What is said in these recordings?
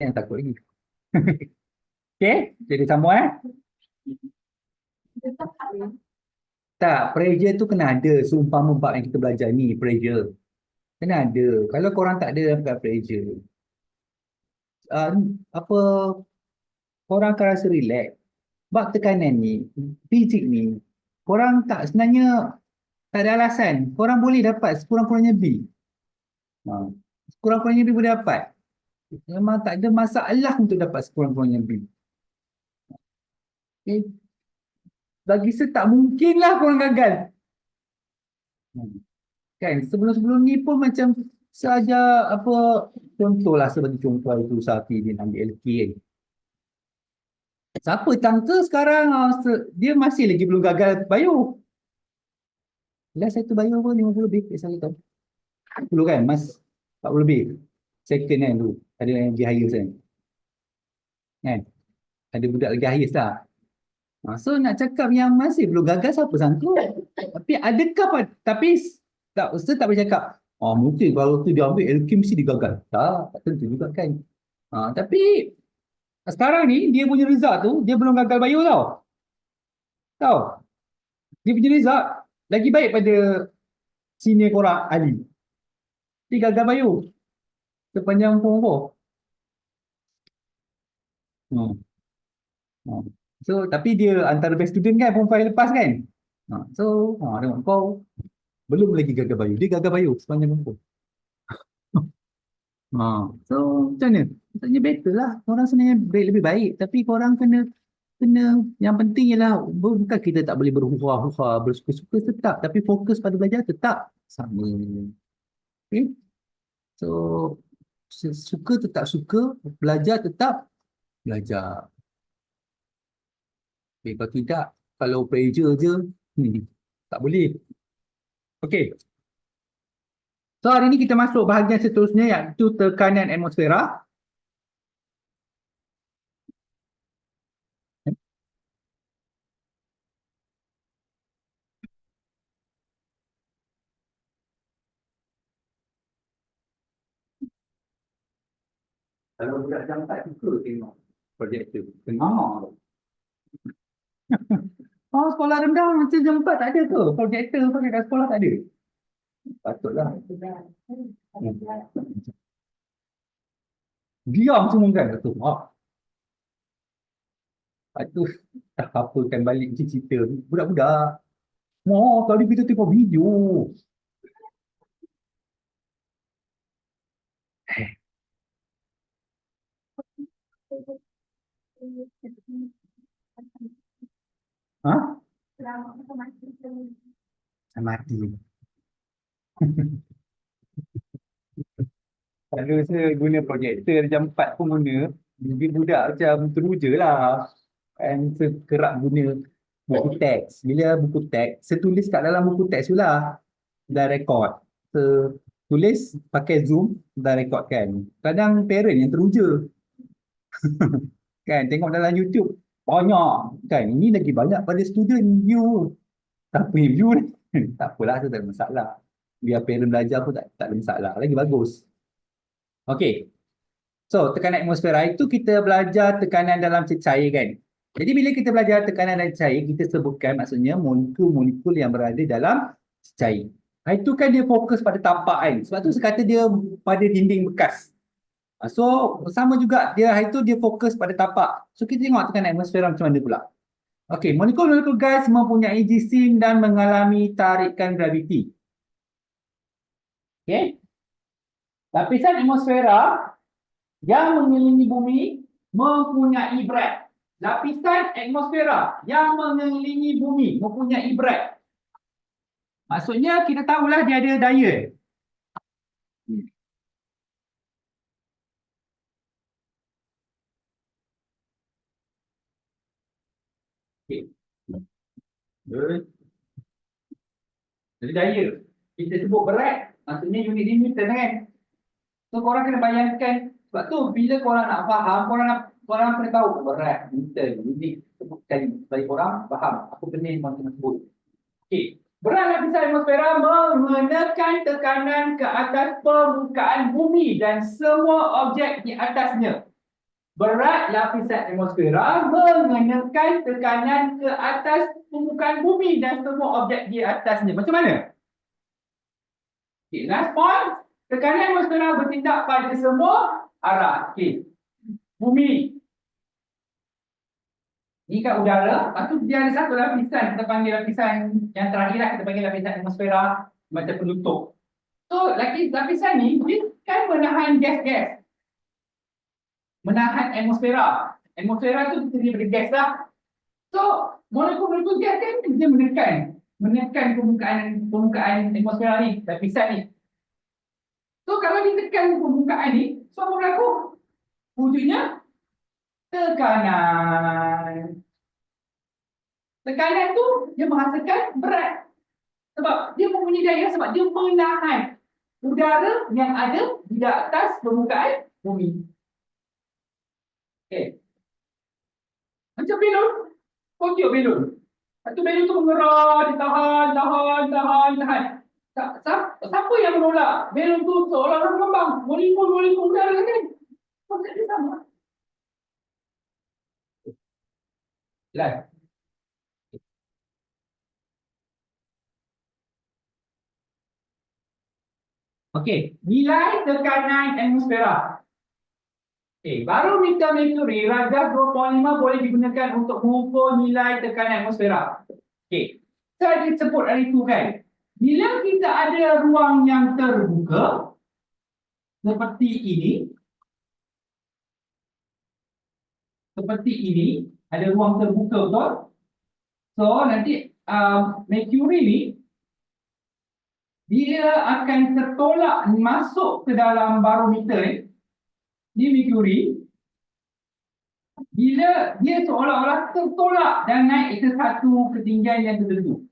Yang takut lagi. Okay, jadi sambung Tak, pressure tu kena ada. Seumpama yang kita belajar ni, pressure. Kena ada. Kalau korang tak ada dapat pressure, uh, apa, korang akan rasa relax. Sebab tekanan ni, fizik ni, korang tak sebenarnya tak ada alasan. Korang boleh dapat sekurang-kurangnya B. Ha. Sekurang-kurangnya B boleh dapat. Memang tak ada masalah untuk dapat sekurang-kurangnya B. Okay. Bagi saya tak mungkin lah korang gagal. Hmm. Kan sebelum-sebelum ni pun macam saja apa, contohlah sebagai contoh itu Safi dia ambil LK kan. Siapa tangka sekarang dia masih lagi belum gagal bio. Last satu bio pun 50 lebih saya tahu. 10 kan mas, 40 lebih. Second kan tu. Ada yang lagi highest kan. Ada budak lagi highest lah. So nak cakap yang masih belum gagal siapa sangka. Tapi adakah tapi tak, Ustaz tak boleh cakap. Oh mungkin kalau tu dia ambil LK mesti dia gagal. Tak tentu juga kan. Tapi sekarang ni dia punya result tu dia belum gagal bio tau. Tahu? Dia punya result lagi baik pada senior korang Ali. Dia gagal bio sepanjang form 4. Hmm. Hmm. So tapi dia antara best student kan form 5 lepas kan. Tengok kau belum lagi gagal bio. Dia gagal bio sepanjang form 4. Ha. So macam mana? Maksudnya better lah. Orang sebenarnya lebih baik. Tapi korang kena kena yang penting ialah bukan kita tak boleh berhura-hura, bersuka-suka tetap. Tapi fokus pada belajar tetap sama. Okay? So suka tetap suka, belajar tetap belajar. Okay, kalau tidak, kalau pressure je, tak boleh. Okay. So hari ni kita masuk bahagian seterusnya iaitu tekanan atmosfera. Kalau budak jam 4 suka tengok projektor. Tengok. Oh, sekolah rendah macam jam 4 tak ada ke? Projektor pakai kat sekolah tak ada? Patutlah. Diam semua kan? Betul. Lepas tu, tak apa kan balik cerita. Budak-budak. Tadi kita tengok video. Ha? Mati. Kalau saya guna projektor jam 4 pun guna. Jadi budak macam teruja lah. Kan sekerap guna buku teks. Bila buku teks, saya tulis kat dalam buku teks tu lah. Dah rekod. Tulis pakai Zoom, dah rekod kan. Kadang parent yang teruja. Kan tengok dalam YouTube. Banyak. Kan ini lagi banyak pada student view. Tapi view ni. Tak apalah, tu tak ada masalah. Biar parent belajar pun tak ada masalah. Lagi bagus. Okay. So, tekanan atmosfera itu kita belajar tekanan dalam cecair kan. Jadi bila kita belajar tekanan dalam cecair, kita sebutkan maksudnya molekul-molekul yang berada dalam cecair. Itu kan dia fokus pada tapak kan. Sebab tu saya kata dia pada dinding bekas. So, sama juga dia itu dia fokus pada tapak. So, kita tengok tekanan atmosfera macam mana pula. Okey, molekul-molekul gas mempunyai jisim dan mengalami tarikan graviti. Okey. Lapisan atmosfera yang mengelilingi bumi mempunyai berat. Lapisan atmosfera yang mengelilingi bumi mempunyai berat. Maksudnya kita tahulah dia ada daya. Okay. Jadi daya. Kita sebut berat, maksudnya unit ini Newton kan. So korang kena bayangkan, sebab tu bila korang nak faham, korang kena tahu berat, Newton, unit sebutkan bagi korang faham apa benda yang korang kena sebut. Okey. Berat lapisan atmosfera menekan tekanan ke atas permukaan bumi dan semua objek di atasnya. Berat lapisan atmosfera mengenakan tekanan ke atas permukaan bumi dan semua objek di atasnya. Macam mana? Okay, last point. Tekanan atmosfera bertindak pada semua arah. Okay. Bumi. Ini kat udara. Lepas tu dia ada satu lapisan. Kita panggil lapisan yang terakhir lah. Kita panggil lapisan atmosfera macam penutup. So, lapisan ni dia kan menahan gas-gas. Menahan atmosfera. Atmosfera tu terdiri dari gas lah. So, molekul-molekul gas kan dia menekan permukaan atmosfera ni, lapisan ni. So, kalau ditekan permukaan ni, so apa berlaku? Wujudnya tekanan. Tekanan tu dia menghasilkan berat. Sebab dia mempunyai daya sebab dia menahan udara yang ada di atas permukaan bumi. Okey. Macam belon. Kau tengok belon. Satu belon tu mengerah, ditahan. Siapa yang menolak? Belon tu seolah-olah mengembang. Molekul-molekul udara kan? Maksud dia sama. Jelas? Okey, nilai tekanan atmosfera. Okey, barometer merkuri darjah 2.5 boleh digunakan untuk mengukur nilai tekanan atmosfera. Okey, saya sebut hari itu kan. Bila kita ada ruang yang terbuka seperti ini, ada ruang terbuka betul. So nanti merkuri ni dia akan tertolak masuk ke dalam barometer ni merkuri. Bila dia seolah-olah tertolak dan naik ke satu ketinggian yang tertentu.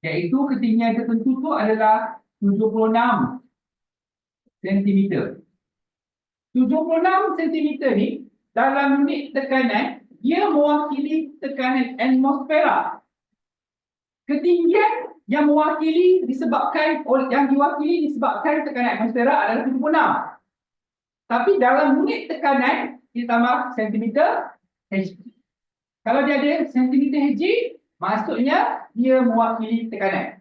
Iaitu ketinggian tertentu tu adalah 76 cm. 76 cm ni dalam unit tekanan dia mewakili tekanan atmosfera. Ketinggian yang disebabkan tekanan atmosfera adalah 76. Tapi dalam unit tekanan kita tambah centimeter Hg. Kalau dia ada centimeter Hg, maksudnya dia mewakili tekanan.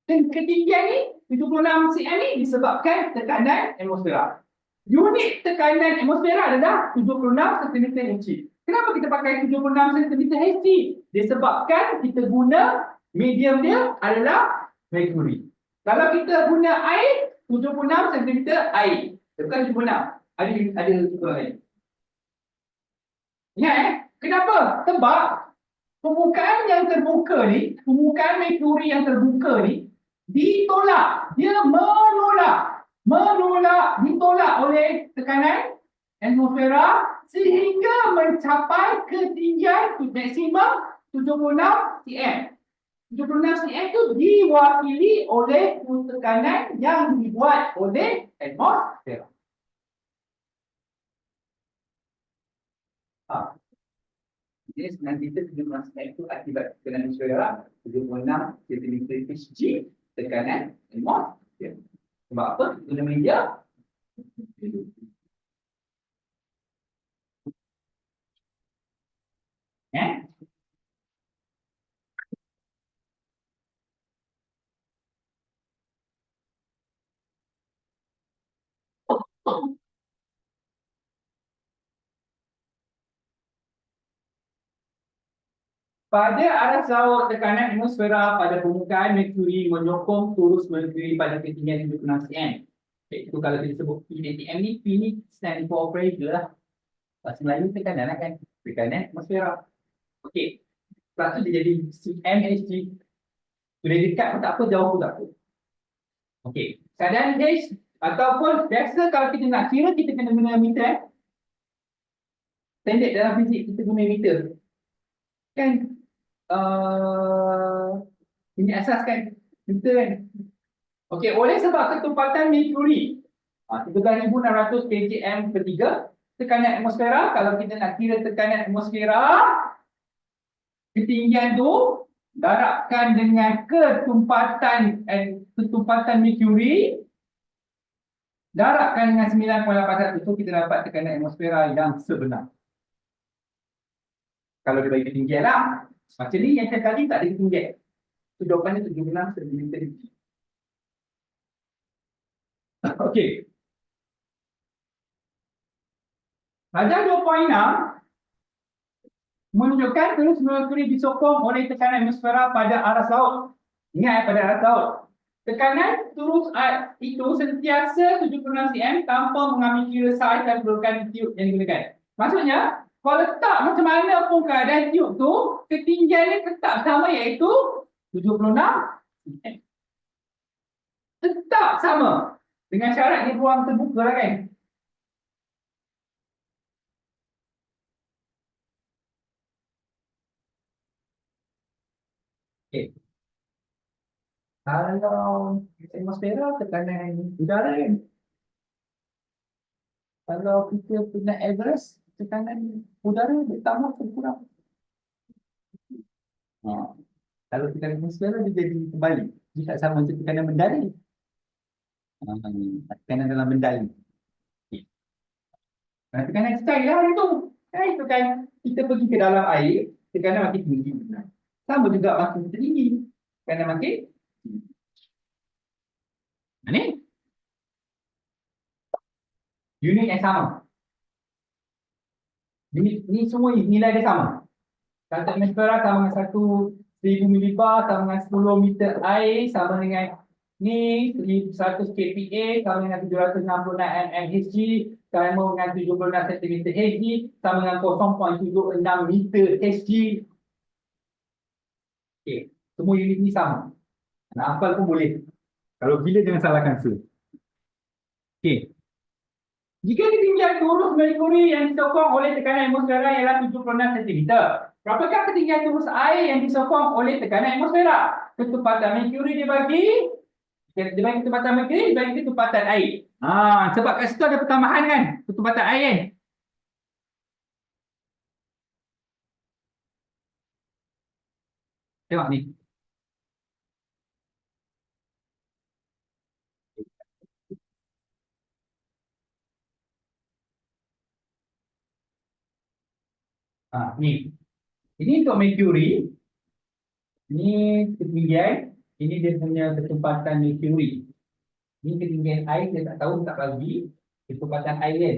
Dan ketinggian ni 76 cm ni disebabkan tekanan atmosfera. Unit tekanan atmosfera adalah 76 cm Hg. Kenapa kita pakai 76 cm Hg? Disebabkan kita guna medium dia adalah merkuri. Kalau kita guna air, 76 cm air. Bukan 76. Ada kurang lain. Ingat kenapa? Sebab permukaan yang terbuka ni, permukaan merkuri yang terbuka ni ditolak. Dia ditolak oleh tekanan atmosfera sehingga mencapai ketinggian maksimum 76 cm. 76 cm itu diwakili oleh tekanan yang dibuat oleh atmosfera. Jadi sebenarnya kita 76 cm itu akibat tekanan atmosfera 76 cm Hg tekanan atmosfera. Sebab apa? Guna media. Pada arah laut, tekanan atmosfera pada permukaan merkuri menyokong turus merkuri pada ketinggian 76 cm. Itu kalau kita sebut P dan TM ni, P ni stand for pressure lah. Bahasa Melayu tekanan lah kan. Tekanan atmosfera. Okey. Lepas tu dia jadi CMHG. Boleh dekat pun tak apa, jauh pun tak apa. Okey. Keadaan H ataupun biasa kalau kita nak kira, kita kena guna meter. Standard dalam fizik kita guna meter. Kan? Ini asas kan? Meter kan? Okey, oleh sebab ketumpatan merkuri 13,600 kgm per 3 tekanan atmosfera, kalau kita nak kira tekanan atmosfera, ketinggian tu darabkan dengan ketumpatan merkuri Darabkan dengan 9.81 itu kita dapat tekanan atmosfera yang sebenar. Kalau dia bagi ketinggian lah. Macam ni yang tadi tak ada ketinggian. So, jawapannya 76 cm. Okey. Pada 2.6 menunjukkan terus Merkuri disokong oleh tekanan atmosfera pada aras laut. Ingat pada aras laut. Tekanan terus itu sentiasa 76 cm tanpa mengambil kira saiz dan kedudukan tiub yang digunakan. Maksudnya, kalau letak macam mana pun keadaan tiub tu, ketinggiannya tetap sama iaitu 76 cm. Tetap sama. Dengan syarat dia ruang terbuka lah kan. Okay. Kalau atmosfera tekanan udara kan. Kalau kita punya Everest, tekanan udara bertambah berkurang. Ha. Kalau tekanan atmosfera dia jadi kembali. Dia tak sama macam tekanan mendali. Tekanan dalam mendali. Okay. Nah, tekanan cair lah itu. Itu kan kita pergi ke dalam air, tekanan makin tinggi. Sama juga makin tinggi. Tekanan makin tinggi. Ni unit yang sama. Unit ni semua nilai dia sama. Kalau atmosfera sama dengan 1,000 milibar sama dengan 10 meter air sama dengan ni 100 kPa sama dengan 766 mmHg sama dengan 76 cm Hg sama dengan 0.76 meter Hg. Okey, semua unit ni sama. Nak hafal pun boleh. Kalau gila jangan salahkan saya. Okey. Jika ketinggian turus Merkuri yang disokong oleh tekanan atmosfera ialah 76 cm, berapakah ketinggian turus air yang disokong oleh tekanan atmosfera? Ketepatan Merkuri dibagi ketepatan Merkuri dibagi ketepatan air. Sebab kat situ ada pertambahan kan, ketepatan air kan. Tengok ni. Ni. Ini untuk Merkuri. Ini ketinggian. Ini dia punya ketepatan Merkuri. Ini ketinggian air dia tak tahu tak bagi ketepatan air kan.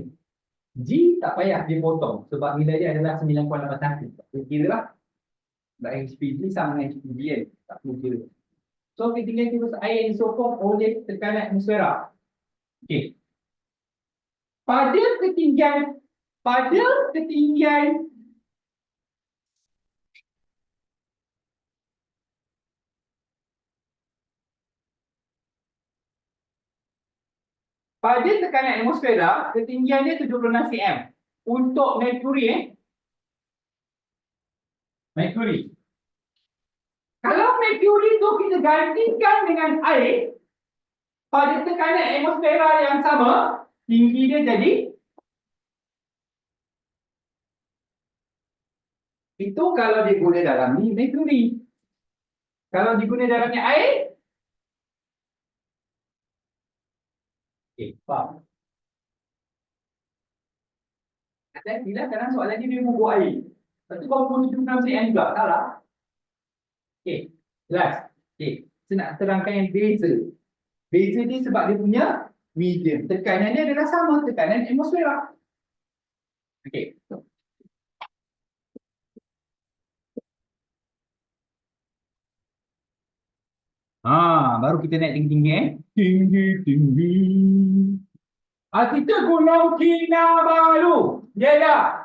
G tak payah dia potong sebab nilai dia adalah 9.81. Tak perlu kira lah. Dan HPG sama dengan HPG kan. Tak perlu kira. So ketinggian turus air yang disokong oleh tekanan atmosfera. Okey. Pada ketinggian pada ketinggian pada tekanan atmosfera, ketinggian dia 76 cm. Untuk Merkuri Merkuri. Kalau Merkuri tu kita gantikan dengan air pada tekanan atmosfera yang sama, tinggi dia jadi itu kalau diguna dalam ni Merkuri. Kalau diguna dalamnya air, faham? Dan bila kadang soalan ni dia bubuh air. Lepas tu kau pun 76 cm juga, salah? Jelas? Saya nak terangkan yang beza. Beza dia sebab dia punya medium. Tekanannya adalah sama, tekanan atmosfera. Okey. Baru kita naik tinggi-tinggi Tinggi-tinggi. Kita Gunung Kinabalu. Dia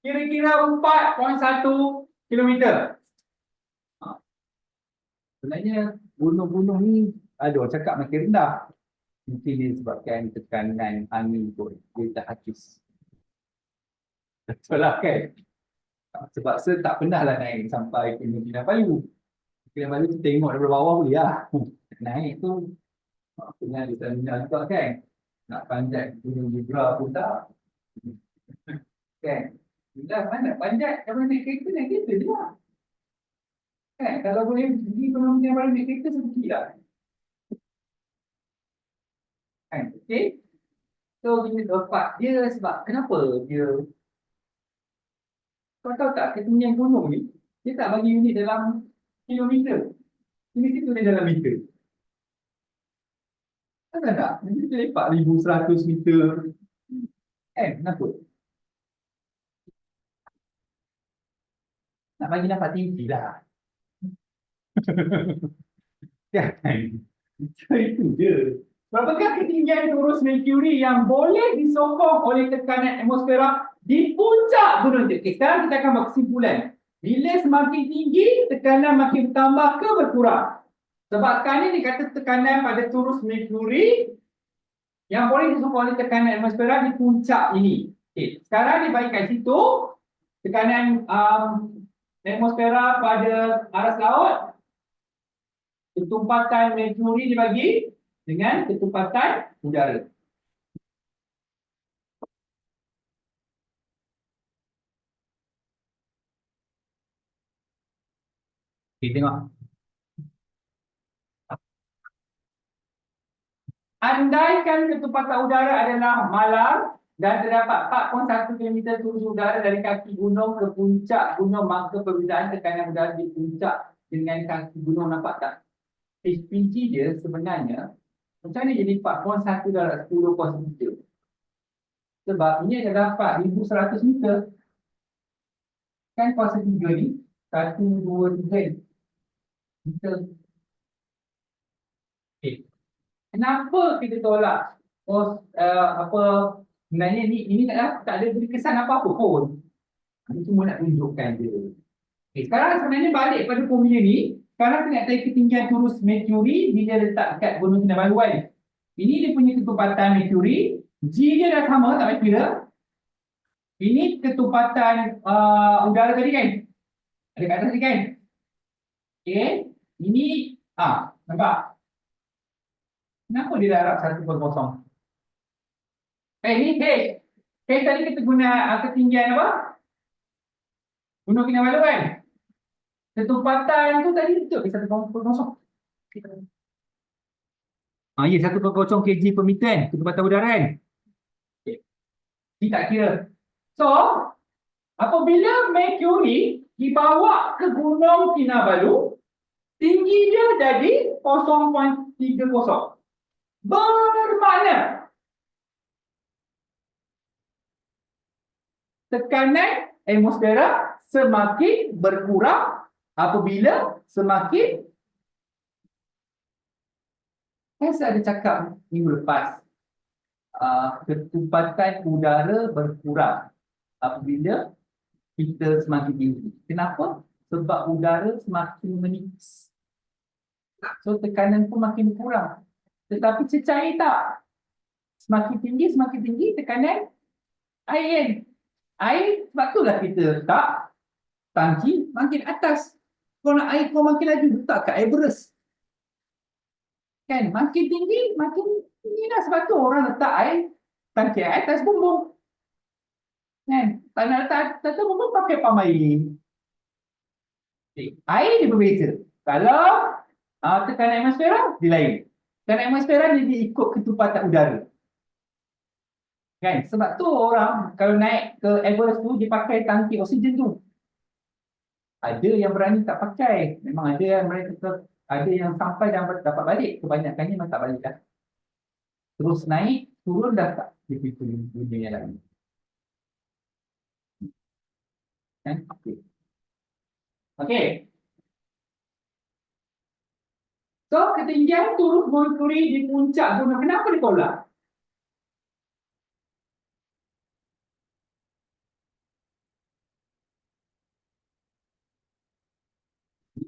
kira-kira 4.1 kilometer. Sebenarnya gunung-gunung ni ada orang cakap makin rendah. Mungkin disebabkan tekanan angin pun dia tak habis. Betul lah kan? Sebab saya tak pernah lah naik sampai ke Gunung Kinabalu. Kinabalu tu tengok daripada bawah boleh lah. Naik tu punya di sana juga kan. Nak panjat Gunung Jibra pun tak. Kan? Bila mana panjat, kalau naik kereta, naik kereta je lah. Kan? Kalau boleh pergi Gunung Kinabalu naik kereta, sedikit lah. Kan? Okey? So unit 4 dia sebab kenapa dia, kau tahu tak ketinggian gunung ni dia tak bagi unit dalam kilometer. Ini situ dia dalam meter. Tahu tak? Dia lepak 1,100 meter. Kenapa? Nak bagi nampak tinggi lah. Kan? So itu je. Berapakah ketinggian turus Mercury yang boleh disokong oleh tekanan atmosfera di puncak gunung itu? Okay, sekarang kita akan buat kesimpulan. Bila semakin tinggi, tekanan makin bertambah ke berkurang? Sebab sekarang ni dikata tekanan pada turus Mercury yang boleh disokong oleh tekanan atmosfera di puncak ini. Okay, sekarang dibagi kat situ tekanan atmosfera pada aras laut, ketumpatan Mercury dibagi dengan ketumpatan udara. Kita tengok. Andaikan ketumpatan udara adalah malam dan terdapat 4.1 km turus udara dari kaki gunung ke puncak gunung, maka perbezaan tekanan udara di puncak dengan kaki gunung, nampak tak? Pinci dia sebenarnya macam mana jadi 4.1 darab 10 kuasa 3? Sebab ini adalah 4,100 meter. Kan kuasa 3 ni 1, 2, 3 meter. Okay. Kenapa kita tolak apa sebenarnya ini tak ada beri kesan apa-apa pun. Ini cuma nak tunjukkan je. Okay, sekarang sebenarnya balik pada formula ni. Sekarang kita nak tahu ketinggian turus Mercury bila letak dekat Gunung Kinabalu kan. Ini dia punya ketumpatan Mercury. G dia dah sama, tak payah kira. Ini ketumpatan udara tadi kan. Ada kat atas tadi kan. Okay. Ini nampak. Kenapa dia darab 1/0? Ini H. H tadi kita guna ketinggian apa? Gunung Kinabalu kan? Ketumpatan tu tadi betul ke 1/0? Ya, 1/0 kg per meter kan? Ketumpatan udara kan? Okay. Ini tak kira. So, apabila Mercury dibawa ke Gunung Kinabalu, tinggi dia jadi 0.30. Bermakna tekanan atmosfera semakin berkurang apabila semakin, saya ada cakap minggu lepas, ketumpatan udara berkurang apabila kita semakin tinggi. Kenapa? Sebab udara semakin menipis. So tekanan pun makin kurang. Tetapi cecair tak. Semakin tinggi tekanan air. Air, sebab itulah kita letak tangki makin atas. Kalau nak air kau makin laju, letak kat Everest. Kan, makin tinggi lah. Sebab tu orang letak air tangki atas bumbung. Kan, tak nak letak bumbung pakai pam air. Air dia berbeza. Kalau tekanan atmosfera, dia lain. Tekanan atmosfera dia ikut ketumpatan udara. Kan? Sebab tu orang kalau naik ke Everest tu dia pakai tangki oksigen tu. Ada yang berani tak pakai. Memang ada yang mereka ada yang sampai dan dapat balik. Kebanyakannya memang tak balik dah. Terus naik, turun dah tak di dunia yang lain. Kan? Okey. Okey. So ketinggian turun Mercury di puncak gunung, kenapa ditolak?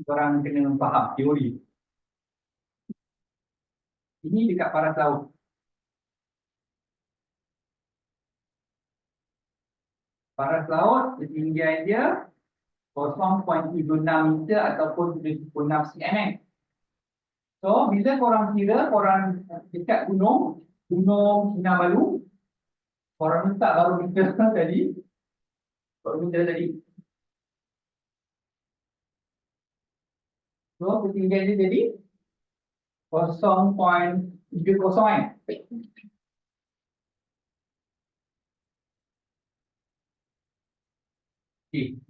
Orang kena faham teori. Ini dekat paras laut. Paras laut ketinggian dia 0.36 meter ataupun 76 cm. So bila korang kira, korang dekat Gunung Kinabalu, korang letak barometer tadi. Barometer tadi. So ketinggian dia jadi 0.30 kan. Okey.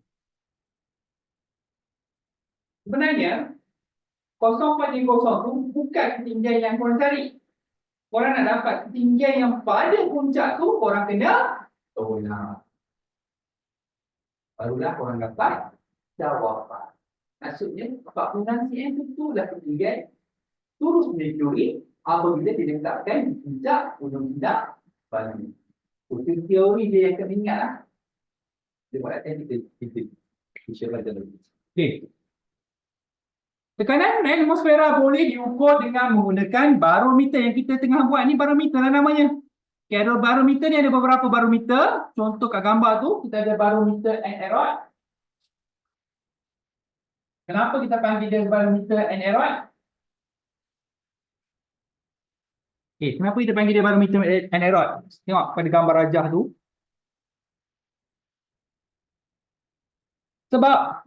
Sebenarnya 0,0 tu bukan ketinggian yang korang cari. Korang nak dapat ketinggian yang pada puncak tu, korang kena tolak. Barulah korang dapat jawapan. Maksudnya 40 cm itu lah ketinggian turus meteorit apabila diletakkan di puncak gunung Pinang Bali. Itu teori dia yang kami ingat lah. Dia buat latihan kita share pada lagi. Okey. Tekanan atmosfera boleh diukur dengan menggunakan barometer. Yang kita tengah buat ni barometer lah namanya. Okay, ada barometer ni, ada beberapa barometer. Contoh kat gambar tu, kita ada barometer aneroid. Kenapa kita panggil dia barometer aneroid? Okay, kenapa kita panggil dia barometer aneroid? Tengok pada gambar rajah tu. Sebab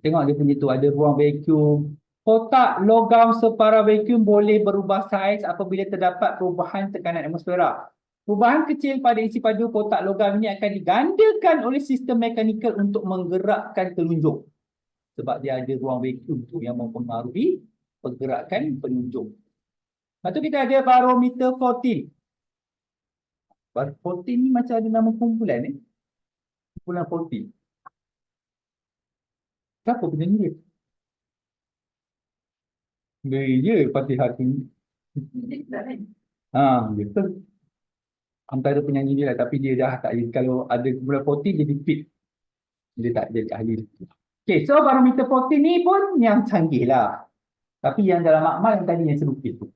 tengok dia punya tu ada ruang vacuum. Kotak logam separa vacuum boleh berubah saiz apabila terdapat perubahan tekanan atmosfera. Perubahan kecil pada isi padu kotak logam ini akan digandakan oleh sistem mekanikal untuk menggerakkan telunjuk. Sebab dia ada ruang vacuum tu yang mempengaruhi pergerakan penunjuk. Lepas tu kita ada barometer 14. Barometer 14 ni macam ada nama kumpulan ni. Kumpulan 14. Siapa penyanyi dia? Dia Fatih Hakim. Betul. Antara penyanyi dia lah, tapi dia dah tak, kalau ada kumpulan 14 dia fit. Dia tak jadi ahli. Okay, so barometer 14 ni pun yang canggih lah. Tapi yang dalam makmal yang tadi yang sedikit tu.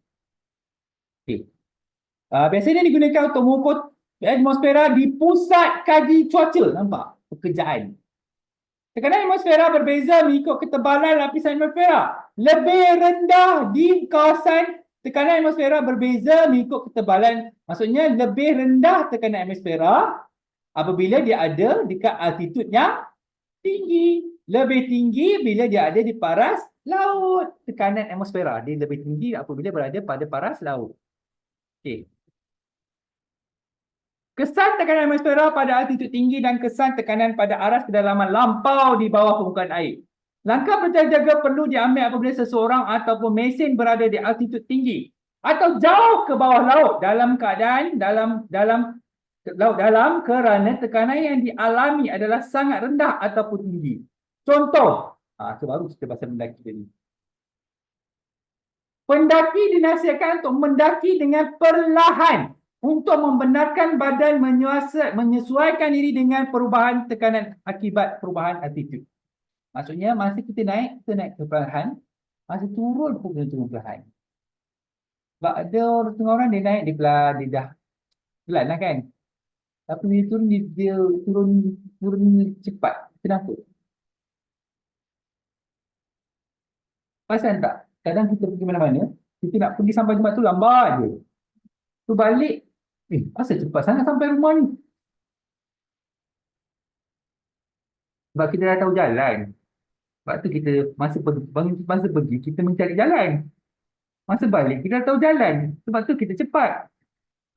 Okay. Biasanya digunakan untuk mengukur atmosfera di pusat kaji cuaca. Nampak? Pekerjaan. Tekanan atmosfera berbeza mengikut ketebalan lapisan atmosfera. Lebih rendah di kawasan tekanan atmosfera berbeza mengikut ketebalan. Maksudnya lebih rendah tekanan atmosfera apabila dia ada dekat altitude yang tinggi. Lebih tinggi bila dia ada di paras laut. Tekanan atmosfera dia lebih tinggi apabila berada pada paras laut. Okey. Kesan tekanan atmosfera pada altitude tinggi dan kesan tekanan pada aras kedalaman lampau di bawah permukaan air. Langkah berjaga-jaga perlu diambil apabila seseorang ataupun mesin berada di altitude tinggi atau jauh ke bawah laut dalam keadaan laut dalam kerana tekanan yang dialami adalah sangat rendah ataupun tinggi. Contoh, baru kita pasal mendaki tadi. Pendaki dinasihatkan untuk mendaki dengan perlahan untuk membenarkan badan menyesuaikan diri dengan perubahan tekanan akibat perubahan altitude. Maksudnya masa kita naik perlahan, masa turun pun kena turun perlahan. Sebab ada setengah orang dia naik, dia dah pelan lah kan. Tapi dia turun cepat. Kenapa? Pasal tak? Kadang kita pergi mana-mana, kita nak pergi sampai tempat tu lambat je. Tu balik, asal cepat sangat sampai rumah ni? Sebab kita dah tahu jalan. Sebab tu kita masa pergi kita mencari jalan. Masa balik kita dah tahu jalan. Sebab tu kita cepat.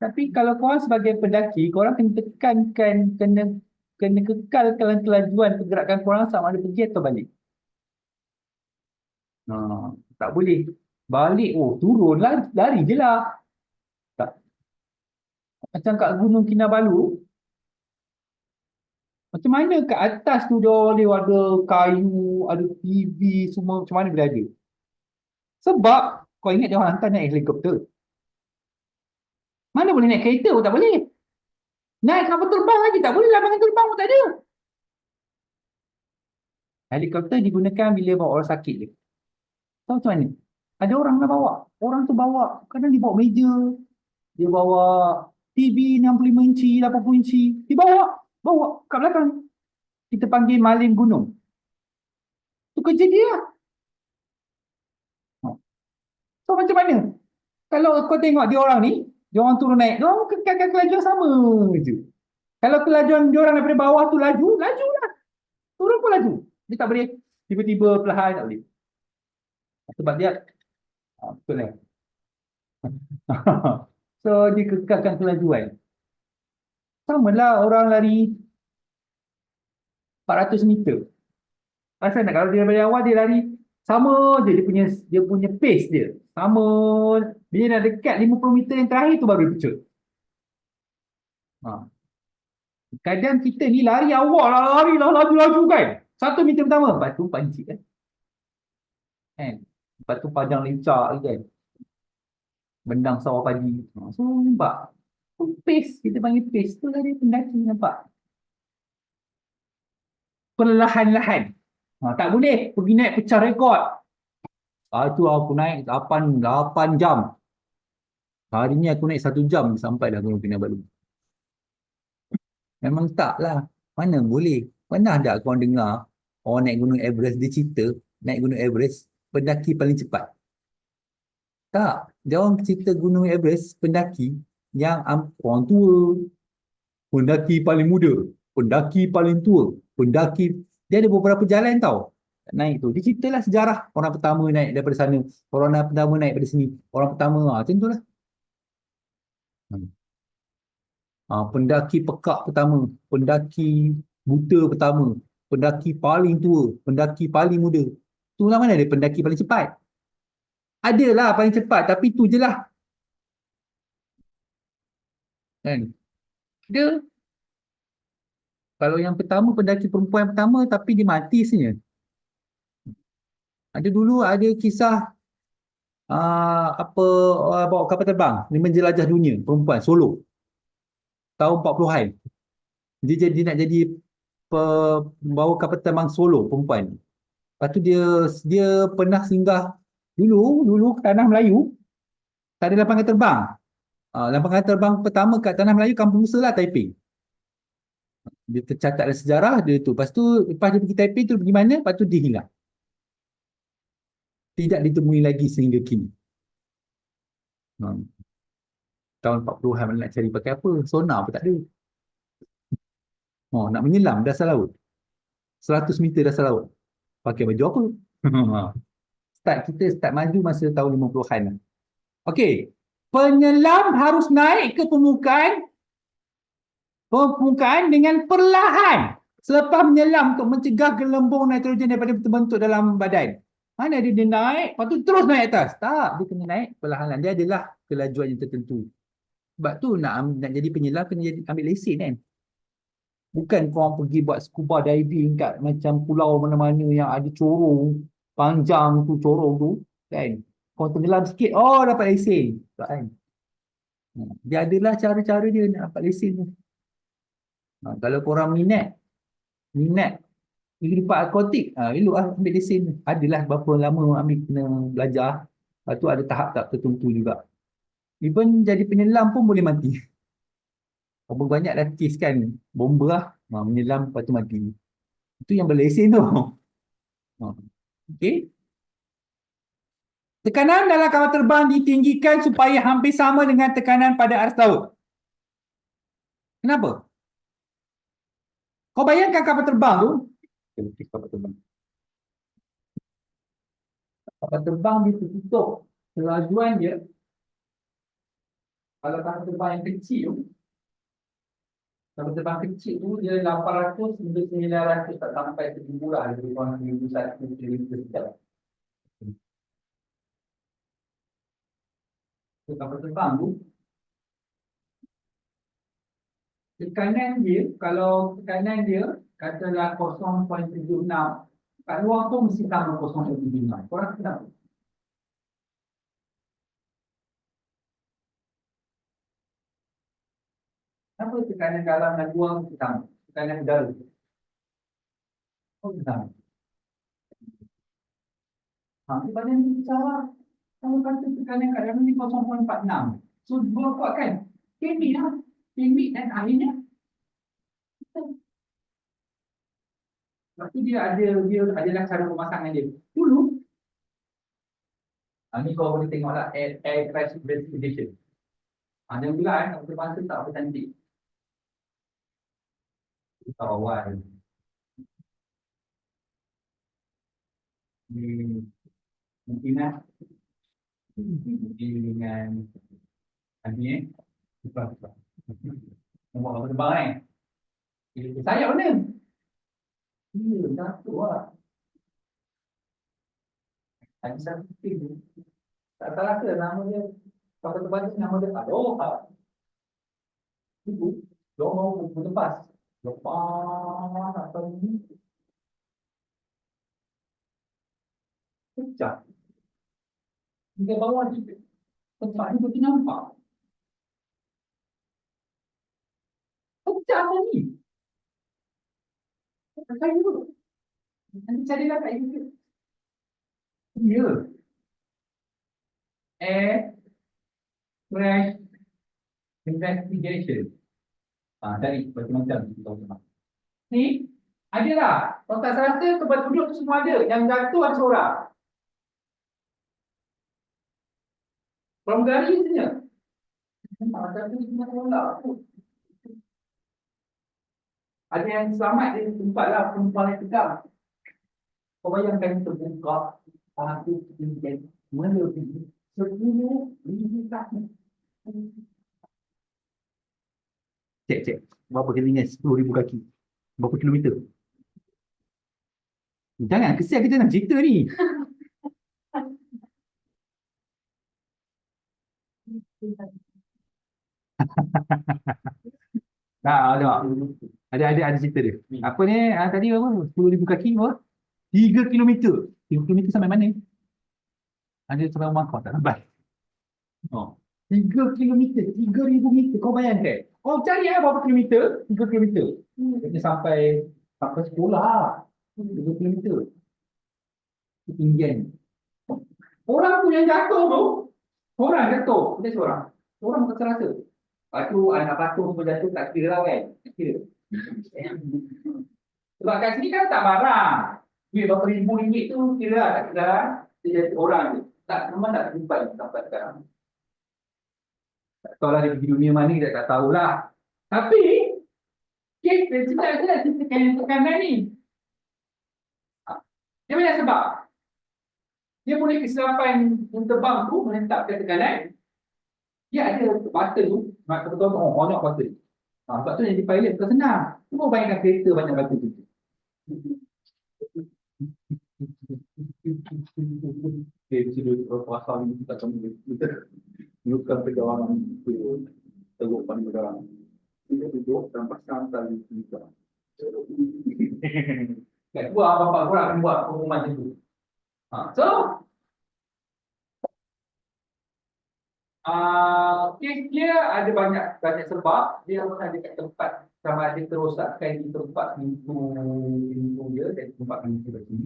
Tapi kalau korang sebagai pendaki, korang kena tekankan, kena kekalkan kelajuan pergerakan korang sama ada pergi atau balik. Tak boleh. Balik, turun lah, lari je lah. Tak. Macam kat Gunung Kinabalu, macam mana kat atas tu dia boleh ada kayu, ada TV, semua macam mana boleh ada? Sebab kau ingat dia orang hantar naik helikopter. Mana boleh naik kereta pun tak boleh. Naik kapal terbang lagi tak boleh, lapangan terbang pun tak ada. Helikopter digunakan bila bawa orang sakit je. Tahu macam mana? Ada orang nak bawa. Orang tu bawa, kadang dia bawa meja, dia bawa TV 65 inci, 80 inci, dia bawa kat belakang. Kita panggil malin gunung. Tu kerja dia. So macam mana? Kalau kau tengok dia orang ni, dia orang turun naik, dia orang kekalkan kelajuan sama je. Kalau kelajuan dia orang daripada bawah tu laju lah. Turun pun laju. Dia tak boleh tiba-tiba perlahan, tak boleh. Sebab dia betul lah. So dia kekalkan kelajuan. Sama lah orang lari 400 meter. Rasa nak kalau dia dari awal dia lari sama je dia punya pace dia. Sama bila nak dekat 50 meter yang terakhir tu baru dia pecut. Ha. Kadang kita ni lari awal lah, lari lah laju-laju kan. 1 meter pertama, lepas tu pancit kan. Lepas tu padang lincah kan. Bendang sawah padi. So nampak. Pace, kita panggil pace tu lah dia pendaki nampak. Perlahan-lahan. Tak boleh pergi naik pecah rekod. Tu aku naik 8 jam. Hari ni aku naik 1 jam sampai dah Gunung Kinabalu. Memang tak lah. Mana boleh. Pernah tak korang dengar orang naik Gunung Everest, dia cerita naik Gunung Everest, pendaki paling cepat? Tak. Dia orang cerita Gunung Everest, pendaki yang orang tua, pendaki paling muda, pendaki paling tua, pendaki. Dia ada beberapa jalan tau. Naik tu. Dia ceritalah sejarah orang pertama naik daripada sana, orang pertama naik daripada sini, orang pertama. Macam tu lah. Pendaki pekak pertama, pendaki buta pertama, pendaki paling tua, pendaki paling muda. Tu lah mana ada pendaki paling cepat. Adalah paling cepat, tapi tu je lah. Kan? Dia, kalau yang pertama, pendaki perempuan pertama, tapi dia mati sebenarnya. Ada dulu, ada kisah apa bawa kapal terbang, ni menjelajah dunia, perempuan, solo, tahun 40-an. Dia nak jadi bawa kapal terbang solo, perempuan. Lepas tu dia pernah singgah dulu ke Tanah Melayu, tak ada lapangan terbang. Lapangan terbang pertama kat Tanah Melayu, Kampung Musa lah, Taiping. Dia tercatat dalam sejarah dia tu. Lepas dia pergi Taiping tu pergi mana? Lepas tu dia hilang. Tidak ditemui lagi sehingga kini. Hmm. Tahun 40-an nak cari pakai apa? Sonar pun tak ada. Nak menyelam dasar laut. 100 meter dasar laut. Pakai baju apa? Kita start maju masa tahun 50-an. Okey. Penyelam harus naik ke permukaan dengan perlahan selepas menyelam untuk mencegah gelembung nitrogen daripada terbentuk dalam badan. Mana dia naik, lepas tu terus naik atas. Tak, dia kena naik perlahan-lahan. Dia adalah kelajuan yang tertentu. Sebab tu nak jadi penyelam kena ambil lesen kan. Bukan korang pergi buat scuba diving kat macam pulau mana-mana yang ada corong panjang tu, corong tu kan. Korang tenggelam sikit, dapat lesen. Tak kan. Dia adalah cara-cara dia nak dapat lesen tu. Kalau korang minat kehidupan akuatik, elok lah ambil lesen. Adalah berapa lama ambil kena belajar. Lepas tu ada tahap-tahap tertentu juga. Even jadi penyelam pun boleh mati. Berapa banyak dah kes kan, bomba lah, menyelam lepas tu mati. Itu yang berlesen tu. Okay. Tekanan dalam kapal terbang ditinggikan supaya hampir sama dengan tekanan pada aras laut. Kenapa? Kau bayangkan kapal terbang tu, kapal terbang. Kapal terbang dia tertutup. Kelajuan dia, kalau kapal terbang yang kecil, kapal terbang kecil tu dia 800 hingga 900 tak sampai 1,000 lah. Lebih kurang 1,100, 1,000 sekejap. So, kapal terbang tu, kalau tekanan dia katalah 0.76, kat luar tu mesti sama 0.76. Korang kenapa? Kenapa tekanan dalam dan luar mesti sama? Tekanan udara. Oh, sama. Di badan ni bicara, kalau kata tekanan kat dalam ni 0.46. So, dua kuat kan? Kemik lah. Kemik dan airnya. Lepas tu dia adalah cara pemasangan dia. Dulu, ni kau boleh tengoklah air crash investigation. Dia pula kalau terbang tu tak apa cantik. Kawan. Mungkin lah. Mungkin dengan ni Nombor kapal terbang kan. Saya mana? Ya, satu lah. Hanya satu tim. Tak salah ke nama dia. Kapal terbang tu nama dia Aloha. Itu. Dia mau berlepas. Lepas atau ni. Pecah. Hingga bawah ni. Tempat ni betul nampak. Pecah apa ni? Pecah dulu. Nanti carilah kat YouTube. Ya. Air crash investigation. Cari macam-macam kita tahu semua. Ni ada lah. Kalau tak salah tempat duduk tu semua ada. Yang jatuh ada seorang. Pramugari saja. Ada tu semua tolak tu. Ada yang selamat dia tempat lah penumpang yang tegak. Kau bayangkan terbuka. Aku tinggal melebihi 10,000 kaki. Cek. Berapa ketinggian 10,000 kaki? Berapa kilometer? Jangan, kesian kita nak cerita ni. Ada cerita dia. Apa ni? Tadi apa? 10,000 kaki apa? 3 kilometer. 3 kilometer sampai mana? Ada sampai rumah kau tak sampai. Oh. 3 kilometer, 3,000 meter. Kau bayangkan. Kau cari berapa kilometer? 3 kilometer. Dia sampai sekolah. 3 kilometer. Ketinggian. Orang tu yang jatuh tu. Orang jatuh. Dia seorang. Orang tak terasa. Lepas tu anak patuh pun jatuh tak kira lah kan. Tak kira. Sebab kat sini kan tak barang. Duit berapa ribu ringgit tu kira lah. Tak kira lah. Dia jatuh orang tu. Tak, memang tak jumpa sampai sekarang. Tak tahu lah dia pergi dunia mana, kita tak tahulah. Tapi, kes dia ceritakan tekanan ni. Dia banyak sebab. Dia boleh kesilapan terbang tu menetapkan tekanan. Dia ada button tu, nak betul-betul on off button. Sebab tu yang di pilot bukan senang. Cuba bayangkan kereta banyak button tu. Okay, mesti dia pasal ni kita akan bukan perjalanan itu teruk pada negara. Kita duduk dan pasang tali kita. Kat gua bapak gua akan buat pengumuman macam tu. So kes dia ada banyak sebab. Dia ada kat tempat sama ada kerosakan di tempat pintu dia dan tempat pintu tadi.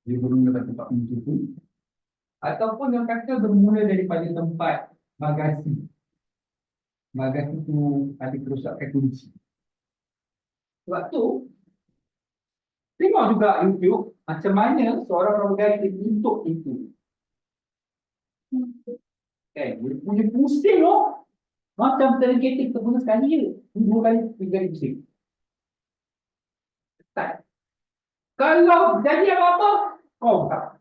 Dia bermula tempat pintu tu. Ataupun yang kata bermula daripada tempat bagasi. Bagasi tu ada kerosakan kunci. Sebab tu, tengok juga YouTube macam mana seorang pramugari dia tutup pintu. Dia punya pusing loh. Macam kereta kita guna sekali je. 2 kali, 3 kali pusing. Tak. Kalau jadi apa-apa, kau tak.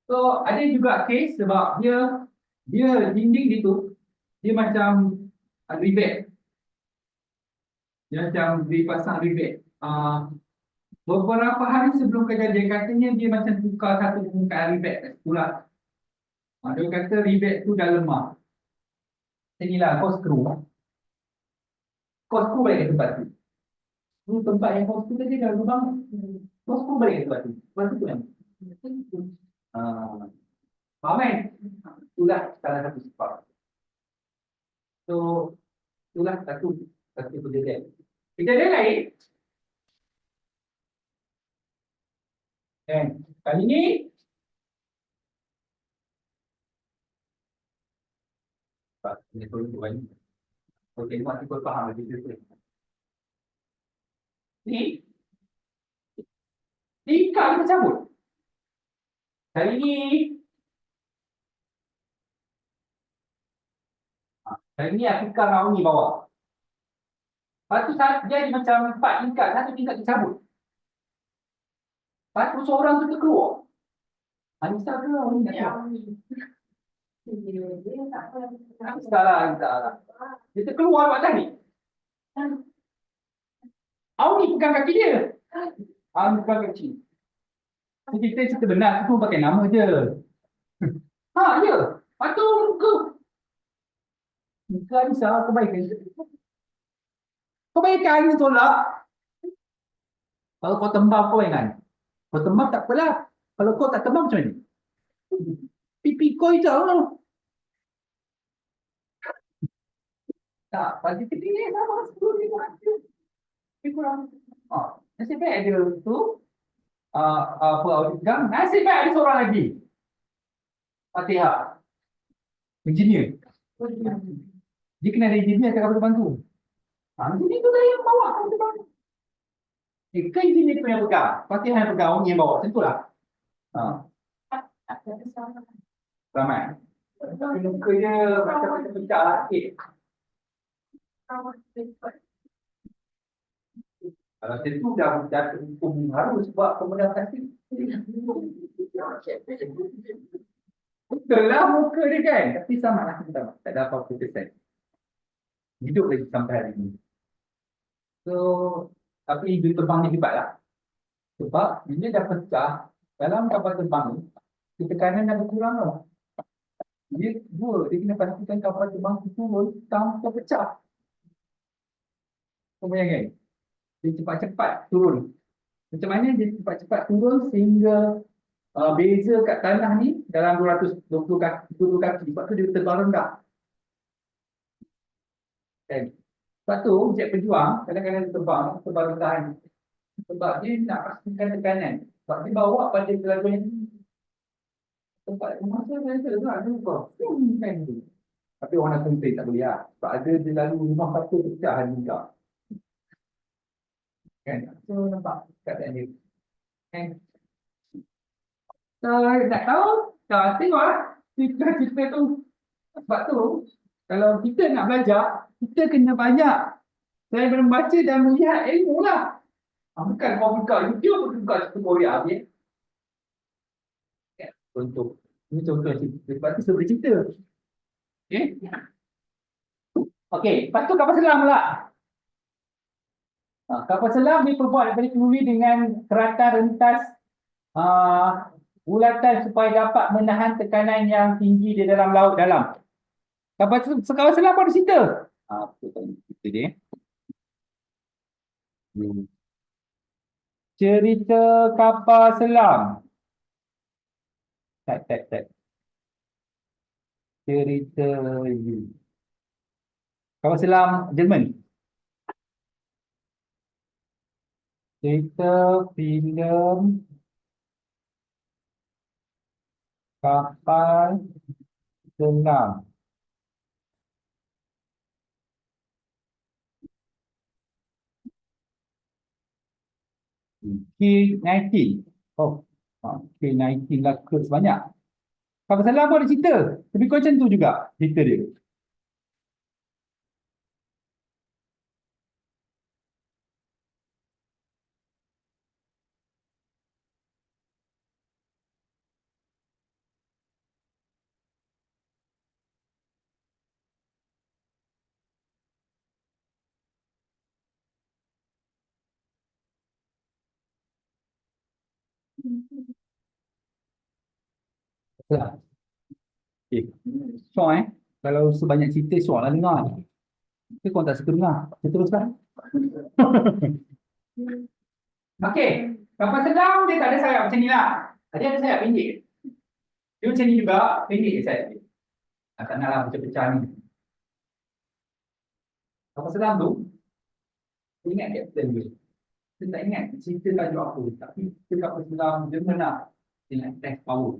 So, ada juga case sebab dia dinding itu, dia macam rivet. Dia macam dipasang rivet. Beberapa hari sebelum kejadian katanya dia macam tukar satu permukaan rivet pula. Dia kata rivet tu dah lemah. Inilah kau skru. Kau skru balik ke tempat tu. Ini tempat yang kau skru tadi dah lubang. Kau skru balik ke tempat tu. Tempat tu kan? Faham kan? Itulah salah satu sebab. So, itulah satu kejadian. Kejadian lain. Kali ni ini perlu buat. Okey, mesti kau faham lagi tu. Ni tingkah kita cabut. Kali ni Afiqah Naomi bawa. Lepas tu jadi macam 4 tingkat, satu tingkat dicabut. Lepas tu seorang tu terkeluar. Anissa ke Naomi? Salah, salah. Dia terkeluar kat atas ni. Awak ni pegang kaki dia. Awak ni pegang kaki. Kita cerita benar, tu pakai nama je. Ha, ya. Patut muka. Muka ni salah kebaikan. Kebaikan ni tolak. Kalau kau tembak kau ingat. Kau tembak tak apalah. Kalau kau tak tembak macam ni. Pipi kau hijau. Tak, pagi pipi ni sama 10,000. Lebih kurang. Nasib baik ada tu. Apa audit gang. Nasib baik ada seorang lagi. Fatihah. Engineer. Dia kena ada engineer kat kapal terbang tu. Engineer tu saya yang bawa kapal terbang. Kan engineer tu yang pegang. Fatihah yang pegang, orang yang bawa. Macam tu lah. Selamat. Muka dia macam pecah sikit. Kalau macam tu dah hukum harus sebab pemenang kasih. Betul lah muka dia kan. Tapi sama lah kita tak ada apa-apa kesan. Hidup lagi sampai hari ini. So, tapi dia terbang ni hebat lah. Sebab bila dah pecah, dalam kapal terbang ni, tekanan dah berkurang tau. Dia kena pastikan kapal terbang tu turun tanpa pecah. Kau bayangkan? Dia cepat-cepat turun. Macam mana dia cepat-cepat turun sehingga beza kat tanah ni dalam 220 kaki, 20 kaki. Sebab tu dia terbang rendah. Kan? Sebab tu jet pejuang kadang-kadang terbang rendah ni. Sebab dia nak pastikan tekanan. Sebab dia bawa pada kelajuan yang tempat masa biasa tu ada lupa. Kan tu. Tapi orang nak komplain tak boleh lah. Sebab ada dia lalu rumah satu pecahan juga. Kan? So nampak keadaan dia. Kan? So nak tahu? Tengoklah cerita tu. Sebab tu kalau kita nak belajar, kita kena banyak saya membaca dan melihat ilmu lah. Bukan kau buka YouTube, buka tutorial dia. Contoh. Ini contoh cerita. Lepas tu saya bercerita. Okay. Okey. Lepas tu kapal selam pula. Kapal selam diperbuat daripada keluri dengan keratan rentas bulatan supaya dapat menahan tekanan yang tinggi di dalam laut dalam. Kapal selam pun ada cerita. Cerita dia. Cerita kapal selam. Tak. Cerita kapal selam Jerman. Cerita filem kapal selam. K-19. K-19 lah ke sebanyak. Kapal selam pun ada cerita. Tapi kau macam tu juga cerita dia. Selam. Syok Kalau sebanyak cerita syok lah dengar. Tapi kau tak suka dengar. Kita teruskan. Okey. Kapal selam dia tak ada sayap macam ni lah. Dia ada sayap pendek. Dia macam ni juga. Pendek je sayap dia. Tak nak lah pecah-pecah ni. Kapal selam tu, ingat kapten dia. Saya tak ingat cerita tajuk apa. Tapi kita kapal selam Jerman lah. Dengan tank power.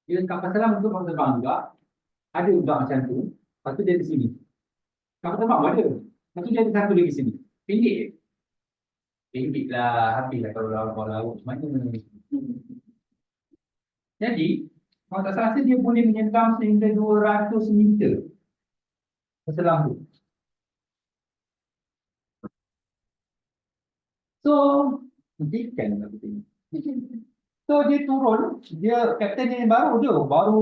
Dia kapal selam untuk kapal terbang juga. Ada juga macam tu. Lepas tu dia di sini. Kapal terbang ada. Lepas tu dia ada satu lagi sini. Pendek je. Pendek lah. Habis lah kalau laut. Macam mana? Jadi, kalau tak salah dia boleh menyelam sehingga 200 meter. Selam tu. So, kan lah kita. So dia turun, dia kapten ni baru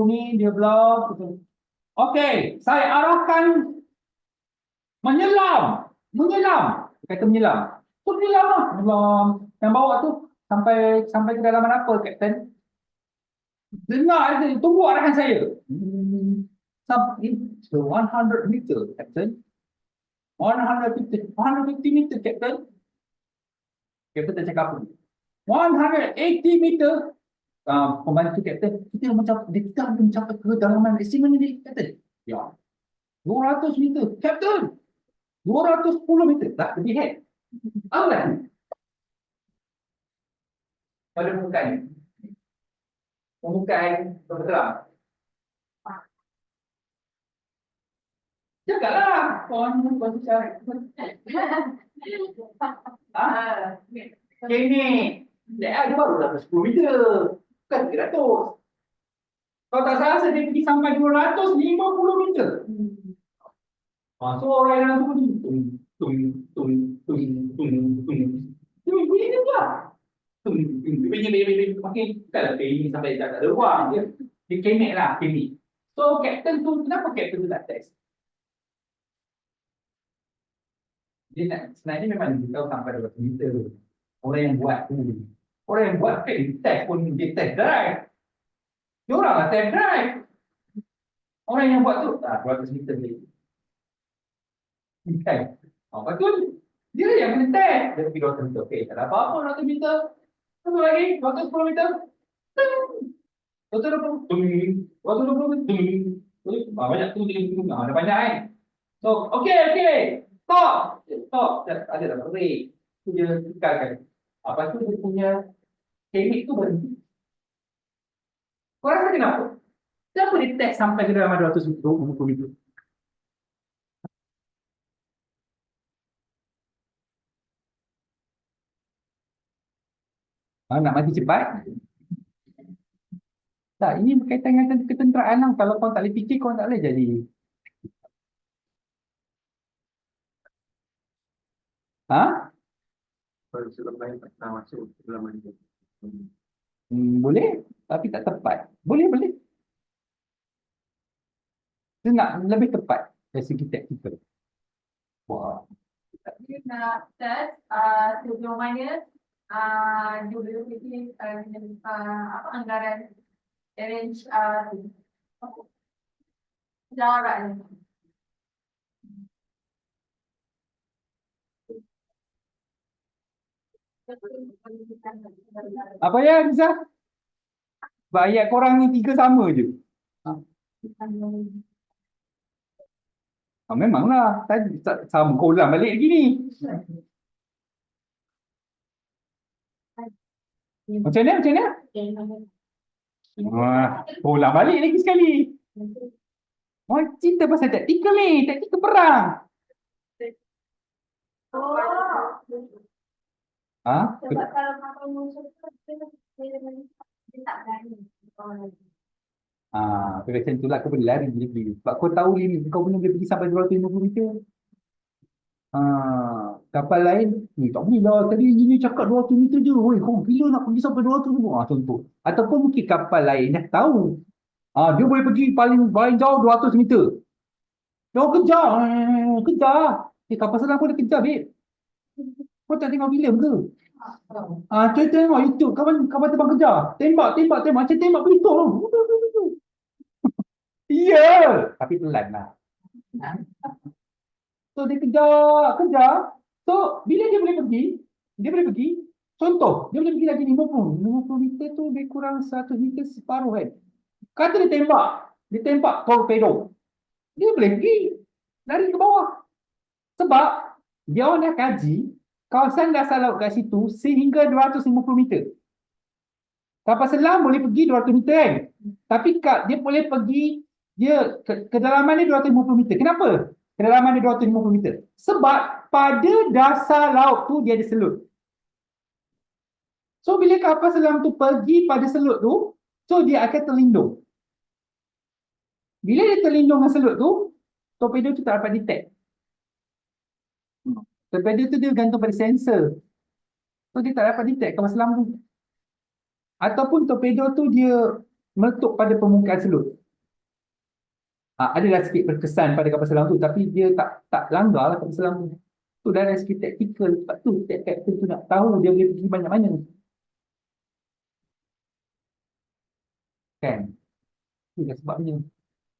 ni dia bluff. Okey, saya arahkan menyelam. Dia kata menyelam. So menyelam lah, menyelam. Yang bawa tu sampai ke dalaman apa, kapten? Dengar dia, tunggu arahan saya. So 100 meter, kapten. 150 meter, kapten. Kapten tak cakap apa. 180 meter. Pembantu kapten, kita mencapai ke dalaman maksimum ni, kapten. Ya. 200 meter, kapten. 210 meter. Tak, lebih head. Allah. Pada pembukaan bergerak. Janganlah. Kau bicara. Ini. Dia baru dapat 10 meter. Bukan 300. Kalau tak salah, dia pergi sampai 250 meter. So orang yang tu ni. Bunyi dia pula. Makin kalau ini sampai tak ada ruang. Dia kemek lah. So kapten tu, kenapa kapten tu tak test? Dia nak, sebenarnya memang dia tahu sampai 200 meter tu. Orang yang buat tu. Orang yang buat test pun dia test drive. Dia orang lah test drive. Orang yang buat tu, 200 meter dia. Kan? Lepas tu, dia yang kena test. Dia pergi 200 meter. Okey, tak ada apa-apa 200 meter. Satu lagi, 210 meter. 220. 220. Banyak tu. Ada banyak kan? So, okey. Stop. Ada dah break. Tu dia tekankan. Apa tu dia punya teknik tu berhenti. Kau rasa kenapa? Kenapa dia test sampai ke dalam 220 meter? Nak mati cepat? Tak, ini berkaitan dengan ketenteraan lah. Kalau kau tak boleh fikir, kau tak boleh jadi. Ha? Boleh, tapi tak tepat. Boleh. Dia nak lebih tepat dari segi taktikal. Wah. Kita nak test sejauh mana dia boleh fikir apa anggaran arrange jarak ni. Apa ya, Nisa? Ayat korang ni 3 sama je. Memanglah. Tadi sama kau ulang balik lagi ni. Macam mana? Kau ulang balik lagi sekali. Cerita pasal taktikal ni. Taktikal perang. Sebab kalau kapal musuh tu dia tak berani. Macam itulah kau boleh lari je. Sebab kau tahu limit kau punya dia pergi sampai 250 meter. Kapal lain tak boleh lah. Tadi engineer cakap 200 meter je. Woi, kau gila nak pergi sampai 200 meter. Contoh. Ataupun mungkin kapal lain dah tahu. Dia boleh pergi paling jauh 200 meter. Dia kejar. Kapal selam pun dia kejar, babe. Kau tak tengok filem ke? Tengok YouTube, kawan terbang kejar. Tembak. Macam tembak pistol. Ya, tapi pelan lah. So dia kejar. So bila dia boleh pergi. Contoh, dia boleh pergi lagi 50 meter tu lebih kurang 100 meter separuh kan. Kata dia tembak torpedo. Dia boleh pergi lari ke bawah. Sebab dia orang dah kaji kawasan dasar laut kat situ sehingga 250 meter. Kapal selam boleh pergi 200 meter kan. Tapi dia boleh pergi kedalaman dia 250 meter. Kenapa? Kedalaman dia 250 meter. Sebab pada dasar laut tu dia ada selut. So bila kapal selam tu pergi pada selut tu, so dia akan terlindung. Bila dia terlindung dengan selut tu, torpedo tu tak dapat detect. Torpedo tu dia gantung pada sensor. So dia tak dapat detect kapal selam tu. Ataupun torpedo tu dia meletup pada permukaan selut. Adalah sikit berkesan pada kapal selam tu, tapi dia tak langgar lah kapal selam tu. Tu dari segi taktikal, sebab tu kapten tu nak tahu dia boleh pergi banyak mana. Kan? Itulah sebabnya.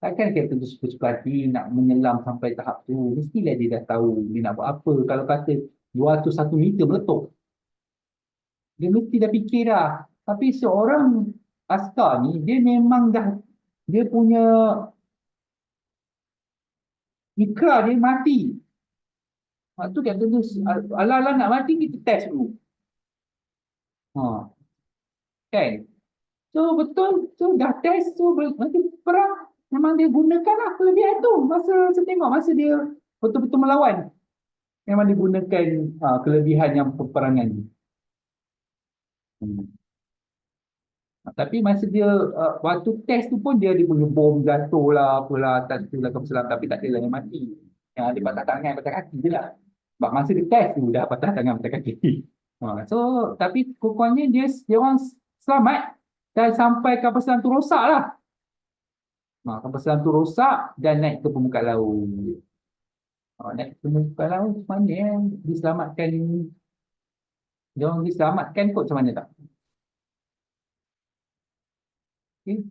Takkan kapten tu suka-suka hati nak menyelam sampai tahap tu. Mestilah dia dah tahu dia nak buat apa. Kalau kata 201 meter meletup, dia mesti dah fikir dah. Tapi seorang askar ni, dia memang dah, dia punya ikrar dia mati. Tu kapten tu, ala-ala nak mati, kita test dulu. Ha, kan? So betul, so dah test, so nanti perang memang dia gunakanlah kelebihan tu masa saya tengok masa dia betul-betul melawan. Memang digunakan kelebihan yang peperangan ni. Hmm. Tapi masa dia waktu test tu pun dia punya bom jatuh lah apalah atas tu lah kapal selam, tapi tak adalah yang mati. Yang dia patah tangan patah kaki je lah. Sebab masa dia test tu dah patah tangan patah kaki. So tapi kurangnya dia orang selamat dan sampai kapal selam tu rosak lah. Kapal selam tu rosak dan naik ke permukaan laut. Naik ke permukaan laut macam mana diselamatkan, dia orang diselamatkan kot macam mana tak? Okay.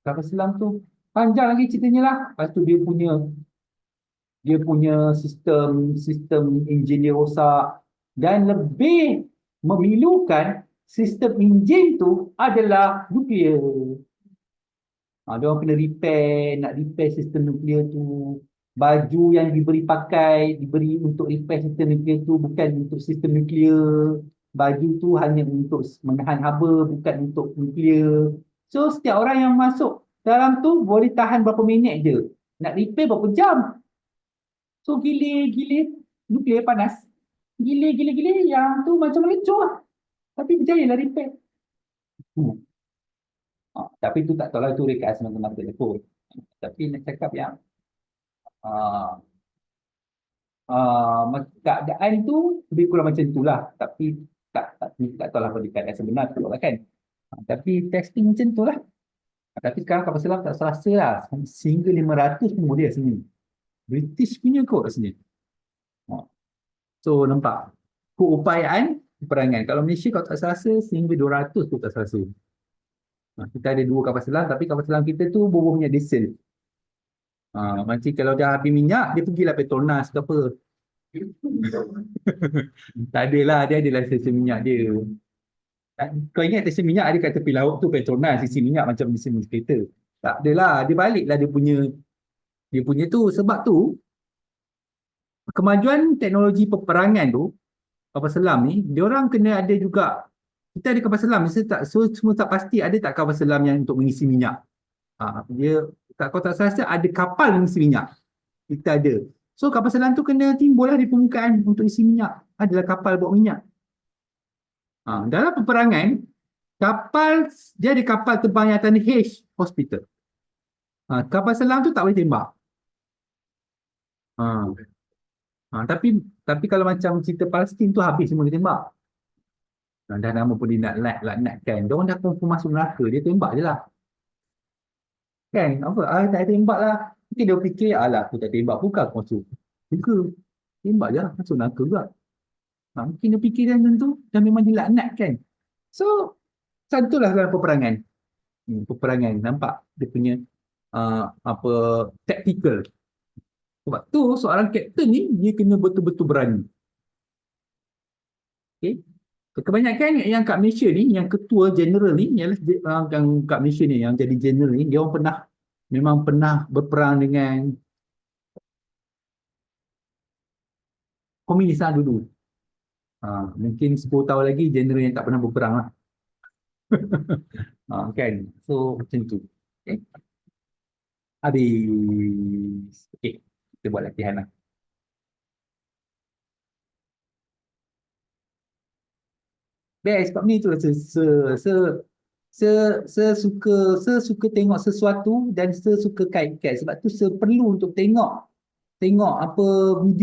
Kapal selam tu panjang lagi ceritanya lah. Lepas tu dia punya sistem enjin dia rosak, dan lebih memilukan sistem enjin tu adalah nuklear. Dia orang kena nak repair sistem nuklear tu. Baju yang diberi untuk repair sistem nuklear tu bukan untuk sistem nuklear. Baju tu hanya untuk menahan haba, bukan untuk nuklear. So setiap orang yang masuk dalam tu boleh tahan berapa minit je. Nak repair berapa jam. So gila-gila nuklear panas. Gila-gila yang tu macam melecur lah. Tapi berjaya lah repair. Tapi tu tak tahu lah, tu rekaan semata-mata telefon. Tapi nak cakap yang uh, keadaan tu lebih kurang macam tu lah. Tapi tak tahu lah kalau keadaan sebenar tu lah kan. Tapi testing macam tu lah. Tapi sekarang kapal selam tak serasa lah. Sehingga 500 pun boleh rasanya. British punya kot rasanya. So nampak. Keupayaan peperangan. Kalau Malaysia kalau tak serasa, sehingga 200 pun tak serasa. Kita ada 2 kapal selam, tapi kapal selam kita tu bubuhnya diesel. Macam kalau dah habis minyak, dia pergilah Petronas ke apa. Tak adalah, dia adalah stesen minyak dia. Kau ingat stesen minyak ada kat tepi laut tu Petronas, isi minyak macam mesin kereta. Tak adalah, dia baliklah dia punya tu. Sebab tu, kemajuan teknologi peperangan tu, kapal selam ni, dia orang kena ada juga. Kita ada kapal selam, semua tak pasti ada tak kapal selam yang untuk mengisi minyak. Kau tak rasa ada kapal mengisi minyak. Kita ada. So kapal selam tu kena timbul lah di permukaan untuk isi minyak. Adalah kapal bawa minyak. Dalam peperangan, dia ada kapal terbang yang tanda H hospital. Kapal selam tu tak boleh tembak. Tapi kalau macam cerita Palestin tu habis semua dia tembak. Dah nama pun dia nakkan. Dia orang dah confirm masuk neraka, dia tembak je lah. Kan? Apa? Tak tembak lah. Mungkin dia fikir, alah aku tak tembak, bukan aku masuk. Juga. Tembak je lah, masuk neraka juga. Mungkin dia fikir macam tu, dan memang dilaknatkan. So, santulah dalam peperangan. Peperangan, nampak dia punya tactical. Sebab tu, seorang kapten ni, dia kena betul-betul berani. Okay? Kebanyakan yang kat Malaysia ni, yang ketua general ni, yang kat Malaysia ni, yang jadi general ni, dia orang memang pernah berperang dengan komunistan dulu. Mungkin 10 tahun lagi general yang tak pernah berperang lah. Kan? So macam tu. Okay. Habis. Okay. Kita buat latihan lah. Best sebab ni tu sesuka tengok sesuatu dan sesuka kait-kait. Sebab tu perlu untuk tengok apa video